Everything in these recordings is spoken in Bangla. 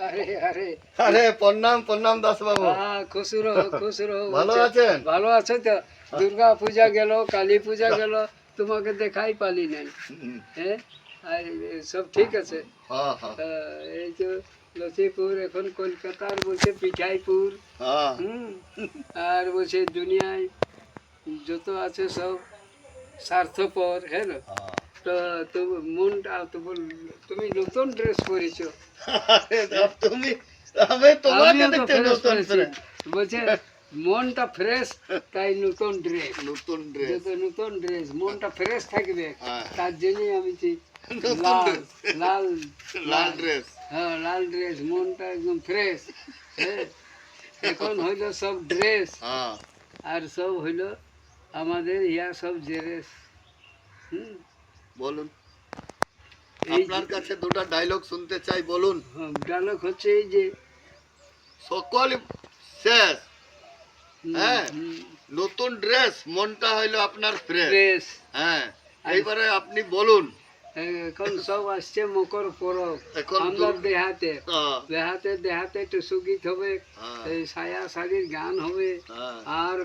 আরে আরে আরে প্রণাম প্রণাম দাস বাবু। হ্যাঁ, খুশ রহো খুশ রহো। ভালো আছেন? ভালো আছো তো? দুর্গা পূজা গেল, কালী পূজা গেল, তোমাকে দেখাই পালি নাই। হ্যাঁ, আর সব ঠিক আছে? হ্যাঁ হ্যাঁ এই তো লক্ষ্মীপুর, এখন কলকাতার বলছে পিঠাইপুর। হ্যাঁ আর বলছে দুনিয়ায় যত আছে সব স্বার্থপর, হ্যাঁ না? তো তো মনটা তো তুমি নতুন ড্রেস পরেছো। আরে বাপ, তুমি আমি তোমাকে আমিও তো দেখতে ফ্রেশ নতুন করেছি। করে। বলছে মনটা ফ্রেশ, তাই নতুন ড্রেস। নতুন ড্রেস। যত নতুন ড্রেস মনটা ফ্রেশ থাকবে, হ্যাঁ। তার জন্যই আমি নতুন লাল dress। লাল লাল ড্রেস। হ্যাঁ, লাল ড্রেস, মনটা একদম ফ্রেশ। হ্যাঁ, এখন হইলো সব ড্রেস, হ্যাঁ আর সব হইলো আমাদের ইয়া সব জেরেস। বলুন, এই আপনার কাছে দুটো ডায়লগ শুনতে চাই, বলুন। ডায়লগ হচ্ছে এই যে সকল শেষ, হুম, হ্যাঁ, হুম, নতুন ড্রেস, মনটা হইলো আপনার ফ্রেশ। ফ্রেশ। হ্যাঁ, এইবারে আপনি বলুন। এখন সব আসছে মকর পরব, এখন আমরা দেহাতে হ্যাঁ, দেহাতে দেহাতে টুসু গীত হবে, হ্যাঁ, এই সায়া শাড়ির গান হবে, হ্যাঁ, আর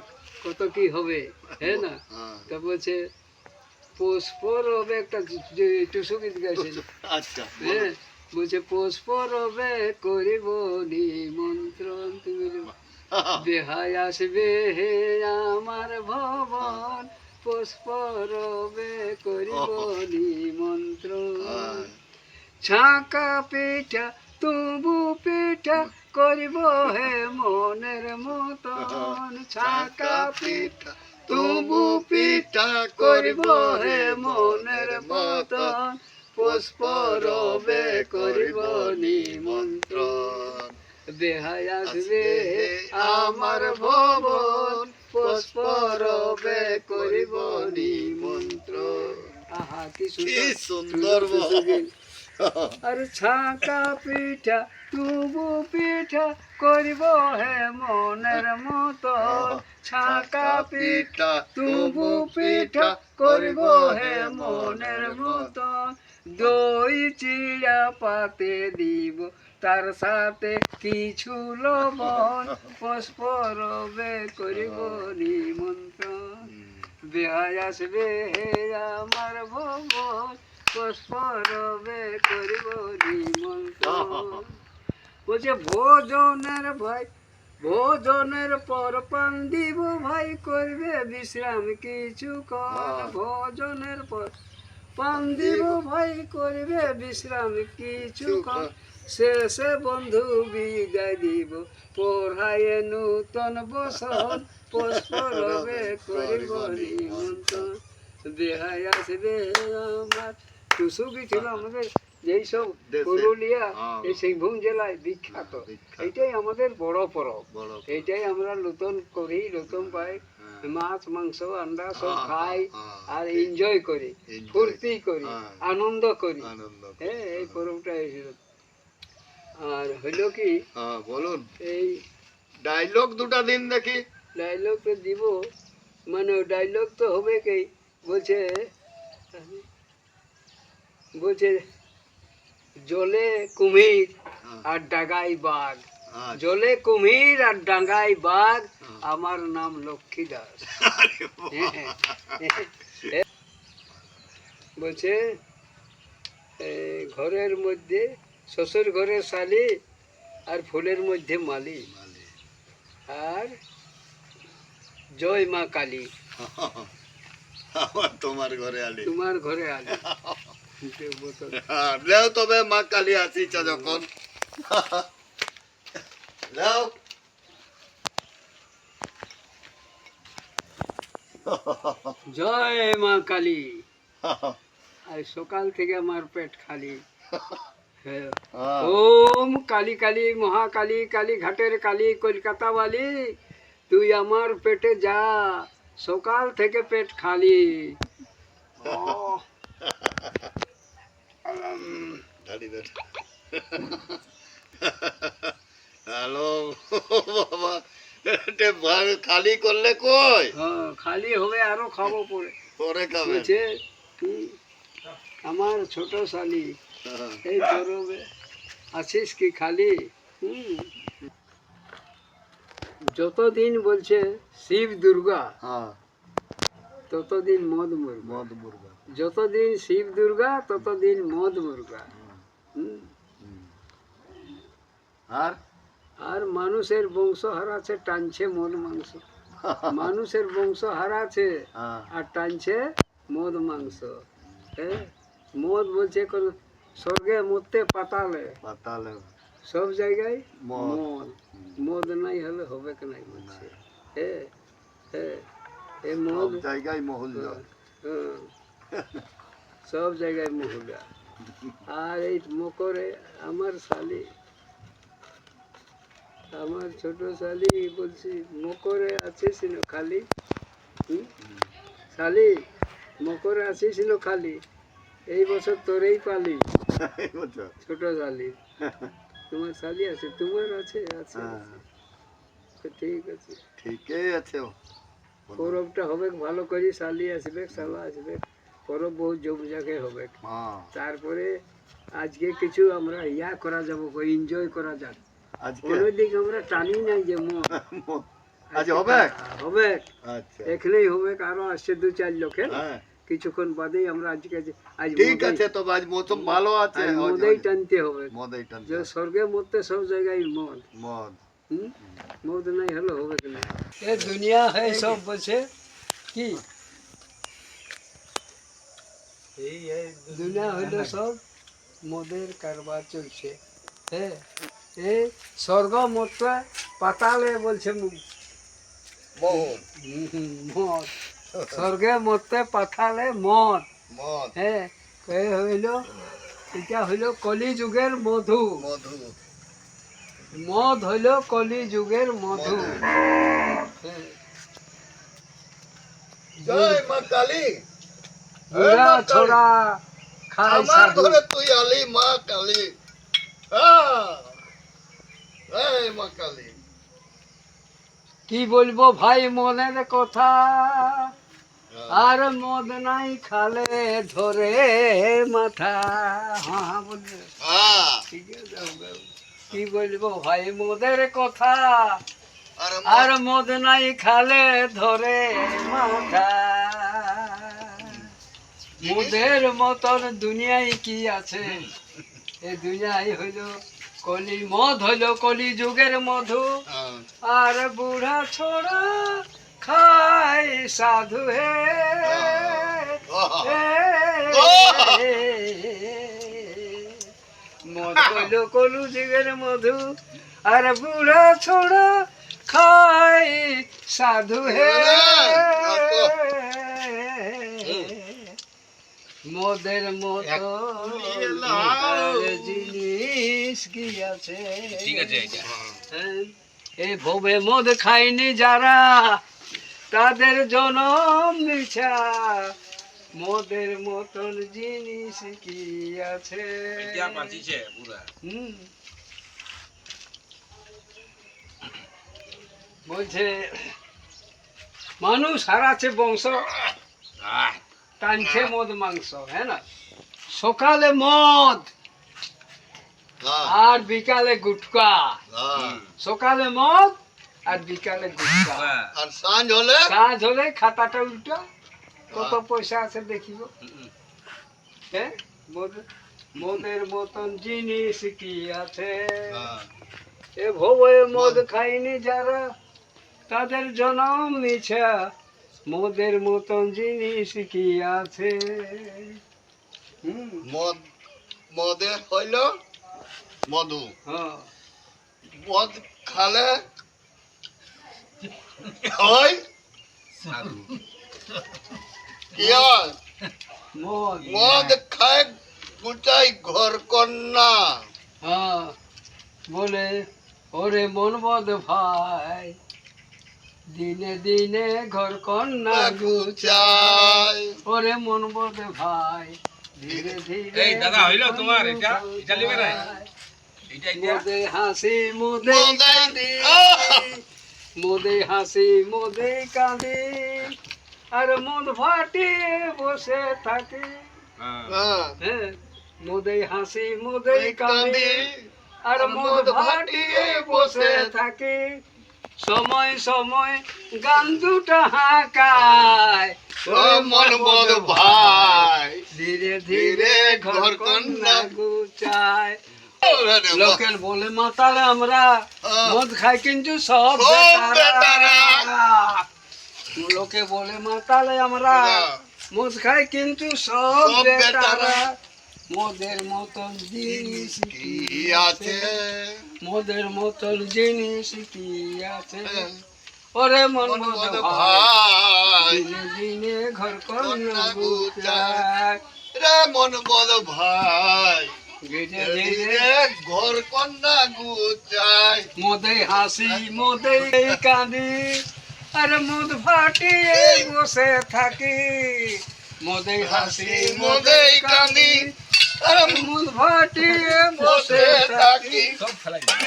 কত কি হবে, হ্যাঁ না? হ্যাঁ। তো বলছে পৌষ পরবে, একটা টুসু গীত গাইছে। আচ্ছা, হ্যাঁ, বলুন। বলছে পৌষ পরবে করিব নিমন্ত্রণ, তুমি বেহায় আসবে হে আমার ভবন, পৌষ পরবে করিব নিমন্ত্রণ। হ্যাঁ, ছাঁকা পিঠা তবু পিঠা করিব হে মনের মতন, ছাঁকা পিঠা তবু পিঠা করিব হে মনের মতন, পৌষ পরবে করিব নিমন্ত্রণ। বেহায় আসবে আমার ভবন, পৌষ পরবে করিব নিমন্ত্রণ। আহা, কি কি সুন্দর সুন্দর সুগীত। আর ছাঁকা পিঠা তবু পিঠা করিব হে মনের মতন, ছাঁকা পিঠা তবু পিঠা করিব হে মনের মতন, দই চিড়া পাতে দিব তার সাথে কিছু লবণ, পৌষ পরবে করিব নিমন্ত্রণ। বেহায় আসবে হে আমার ভবন, পৌষ পরবে করিব নিমন্ত্রণ। বলছে ভোজনের ভাই, ভোজনের পর পান দিব ভাই, করবে বিশ্রাম কিছুক্ষণ, ভোজনের পর পান দিব ভাই, করবে বিশ্রাম কিছুক্ষণ, শেষে বন্ধু বিদায় দিব পড়ায় নূতন বসন, পৌষ পরবে করিব নিমন্ত্রণ। বেহায় আসবে আমার টুসু ছিল আমাদের যেই সব পুরুলিয়া, এই সিংভূম জেলায় বিখ্যাত। এইটাই আমাদের বড় পরব, এইটাই আমরা নতুন করি, নতুন পাই, মাছ মাংস আন্ডা সব খাই, আর এনজয় করি, ফুর্তি করি, আনন্দ করি। হ্যাঁ, এই পরবটা এসেছিল। আর হইল কি, বলুন, এই ডায়লগ দুটা দিন দেখি। ডায়লগ তো দিব, মানে ডায়লগ তো হবে কি, বলছে বলছে জলে কুমির আর ডাঙায় বাঘ, জলে কুমির আর ডাঙায় বাঘ, আমার নাম লক্ষ্মী দাস। বলছে ঘরের মধ্যে শ্বশুর ঘরের শালি, আর ফুলের মধ্যে মালি, আর জয় মা কালী, তোমার ঘরে আলি, তোমার ঘরে আলি। লেও তবে মা কালী আসিছ যখন, লেও। জয় মা কালী। আর সকাল থেকে আমার পেট খালি। হ্যাঁ। ওম কালী কালী মহাকালী, কালী ঘাটের কালী, কলকাতা বালি, তুই আমার পেটে যা, সকাল থেকে পেট খালি। হ্যালো বাবা, খালি করলে কই? হ্যাঁ, খালি হবে, আরো খাবো পরে। পরে খাবে। বলছে আমার ছোট শালি এই পরবে আছিস কি খালি? হুম। যতদিন বলছে শিব দুর্গা, হ্যাঁ ততদিন মদ মুর্গা। মদ মুর্গা। যতদিন শিব দুর্গা, ততদিন মদ মুর্গা। হুম। আর আর মানুষের বংশ হারাচ্ছে, টানছে মদ মাংস। মানুষের বংশ হারাচ্ছে হ্যাঁ আর টানছে মদ মাংস। হ্যাঁ, মদ বলছে কোন স্বর্গে মরতে পাতালে পাতালে সব জায়গায় মদ। মদ। মদ নাই হলে হবে কি নাই বলছে। হ্যাঁ হ্যাঁ, এই সব মদ জায়গায় মহল জল। হ্যাঁ, সব জায়গায় মহুলা। আর এই মকরে আমার শালি, আমার ছোট শালি বলছি, মকরে আছিস না খালি? হুম? শালি, মকরে আছিস না খালি? এই বছর তোরেই পালি, বুঝছো? ছোট শালি। তোমার শালি আছে? তোমার আছে? আছে হ্যাঁ, আছে। তো ঠিক আছে, ঠিকই আছে। পরবটা হবে ভালো করে, শালি আসবে, শালা আসবে, পরব বহু জমজাকে হবে। হ্যাঁ তারপরে আজকে কিছু আমরা ইয়া করা যাবো, এনজয় করা যাক। আজকে অন্যদিকে আমরা টানি নাই যে মদ। মদ। আজ হবে? হবে, আচ্ছা এখানেই হবে। আরো আসছে 2-4 লোকের, হ্যাঁ কিছুক্ষণ বাদেই আমরা আজকে আজ ঠিক মদেই- আছে। তবে আজ মৌসুম ভালো আছে। আজ মদেই টানতে হবে। মদেই টানতে যে হবে। স্বর্গের মধ্যে সব জায়গায় মদ। মদ। হুম? মদ নাই হলে হবে কি না? এ দুনিয়া है সব বলছে কি, দুনিয়া হইলো সব মদের কারবার চলছে। হ্যাঁ, এই স্বর্গ মরতে পাতালে বলছে মদ। মদ। স্বর্গে মরতে পাতালে মদ। মদ। হ্যাঁ, এ হইল, এটা হইল কলি যুগের মধু। মধু। মদ হইল কলি যুগের মধু। হ্যাঁ। জয় মা কালী। বুড়া ছোড়া খায় আমার সাধু। ঘরে তুই আলি মা কালী। হ্যাঁ, এই মা কালী। কি বলবো ভাই মনের কথা, আর মদ নাই খালে ধরে মাথা। হ্যাঁ হ্যাঁ বলবে, হ্যাঁ, ঠিক আছে। কি বলবো ভাই মদের কথা, আর আর মদ নাই খালে ধরে মাথা। মদের মতন দুনিয়ায় কি আছে? এই দুনিয়ায় হইল কলি, মদ হইল কলি যুগের মধু। হ্যাঁ, আর বুড়া ছোড়া খায় সাধু হে। মদ হইল কলু যুগের মধু, আর বুড়া ছোড়া খায় সাধু হে। মদের মতো জিনিস কি আছে? ঠিক আছে এটা। এই ভবে মদ খায়নি যারা, তাদের জনম মিছা। মদের মতন জিনিস কি আছে? এটা পাঠিয়েছে পুরা। হুম। বলছে মানুষ হারাচ্ছে বংশ, আহ, টানছে মদ মাংস। হ্যাঁ না, সকালে মদ হ্যাঁ, আর বিকালে গুটকা। হ্যাঁ। সকালে মদ আর বিকালে গুটকা। বাহ। আর সাঁঝ হলে কাজ হলে খাতাটা উল্টা, কত পয়সা আছে দেখিব। হ্যাঁ, মদের মতন জিনিস কি আছে? হ্যাঁ, এ ভবে মদ খাইনি যারা, তাদের জনম মিছা। মদের মতন জিনিস কি আছে? হুম, মদ। মদে হইল মধু। হ্যাঁ, মদ খালে হয় সাধু। কি হয়? মদ। মদ খায় গুটাই ঘর কন্যা। হ্যাঁ, বলে ওরে মন বদ ভাই, দিনে দিনে ঘর কন্যা গুচাই। গুচাই। ওরে মন বদ ভাই, ধীরে ধীরে এই দাদা, হইলো তোমার এটা? এটা লিবে নাই? এটা এটা। মোদে হাসি মোদে মোদে- কাঁদি, মোদে হাসি মোদে কাঁদি, আর মদ ভাটি বসে থাকে। হ্যাঁ। হ্যাঁ, হ্যাঁ, মোদে হাসি মোদে কাঁদি, আর মদ ভাটিয়ে বসে থাকি সময় সময় গান দুটা হাঁকায় ও মন বদ ভাই ধীরে ধীরে ঘর কন্যা গুচায় লোকের বলে মাতালে আমরা মদ খাই কিন্তু সব বেটারা লোকে বলে মাতালে আমরা মদ খাই কিন্তু সব বেটারা মদের মতন জিনিস কি আছে মদের মতন জিনিস কি আছে ওরে মন মদ ভাই ভাই দিনে দিনে ঘর কন্যা গুচায় রে মন বদ ভাই ধীরে ধীরে ধীরে ঘর কন্যা গুচাই মদে হাসি মদে কাঁদি আরে মদ ফাটিয়ে বসে থাকি মদে হাসি মদে কাঁদি আরে মদ ফাটিয়ে বসে থাকি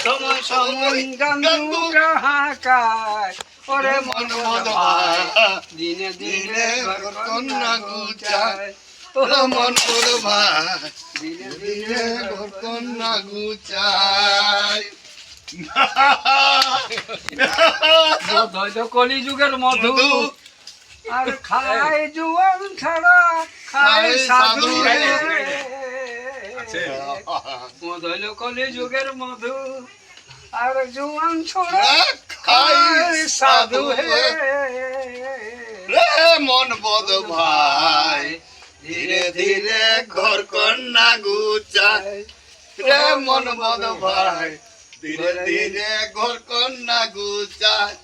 সময় সময় গান্ধুরা হাঁকায় ওরে মন মদ ভাই দিনে দিনে ঘর কন্যা গুচায় ও মন বদ ভাই দিনে ধীরে দিনে ঘর কন্যা গুচাই মধু কলি যুগের মধু আর খায় জুয়ান ছাড়া খায় সাধু মধু কলি যুগের মধু আর জুয়ান ছড়া খায় সাধু হে রে মন বদ ভাই ধীরে ধীরে ঘর কন্যা গুচাই রে মন বদ ভাই ধীরে ধীরে ঘর কন্যা গুচাই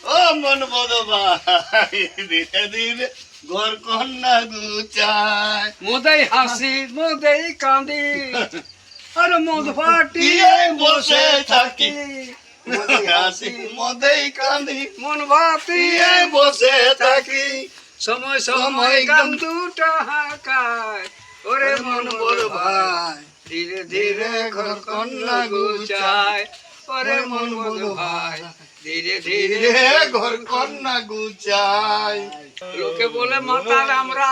ও মন বদ ভাই ধীরে ধীরে ঘর কন্যা গুচাই মোদেই হাসি মোদেই কাঁদি আর মদ ফাটিয়ে বসে থাকি মোদেই হাসি মদেই কাঁদি মন ভাতিয়ে বসে থাকি সময় সময় গান দুটা হাঁকায় ওরে মন বড় ভাই ধীরে ধীরে ঘর কন্যা গুচায় ওরে মন বড় ভাই ধীরে ধীরে ধীরে ঘর কন্যা গুচাই লোকে বলে মাতাল আমরা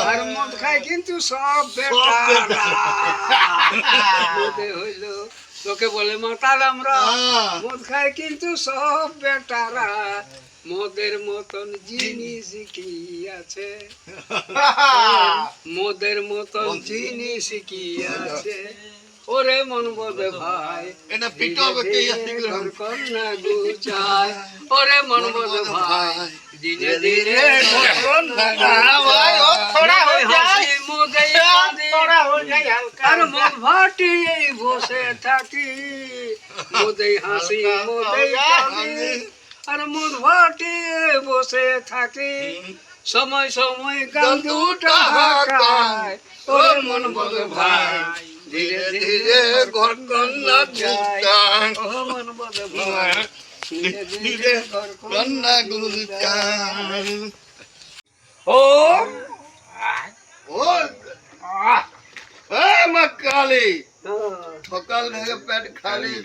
আর মদ খাই কিন্তু সব বেটারা মদে হইল লোকে বলে মাতাল আমরা মদ খাই কিন্তু সব বেটারা মদের মতন জিনিস কি আছে মদের মতন জিনিস কি আছে ওরে মন বদে ভাই এটা পিটবে কে ঘর কন্যা গুচায় ওরে মন বদে ভাই ধীরে ধীরে ঘর কন্যা ভাই ও থোড়া হয়ে যায় মোদেই কাঁদি আর মন ভাটিয়ে বসে থাকি মোদেই হাসি মোদেই কাঁদি আর মন ভাটিয়ে বসে থাকি সময় সময় গান দুটা হাঁকায় ওরে মন বদে ভাই ধীরে ধীরে ঘর কন্যা গুচায় ও মন বদে ভাই ধীরে ধীরে ঘর কন্যা কন্যা গুচাই ও ও এ মা কালী সকাল থেকে পেট খালি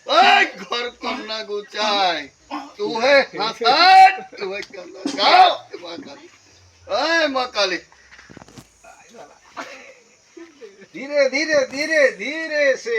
ওই ঘর কন্যা গুচাই তুহে হাসাত তুহে কন্যা গাও মা কালী ওই মা কালী धीरे धीरे धीरे धीरे से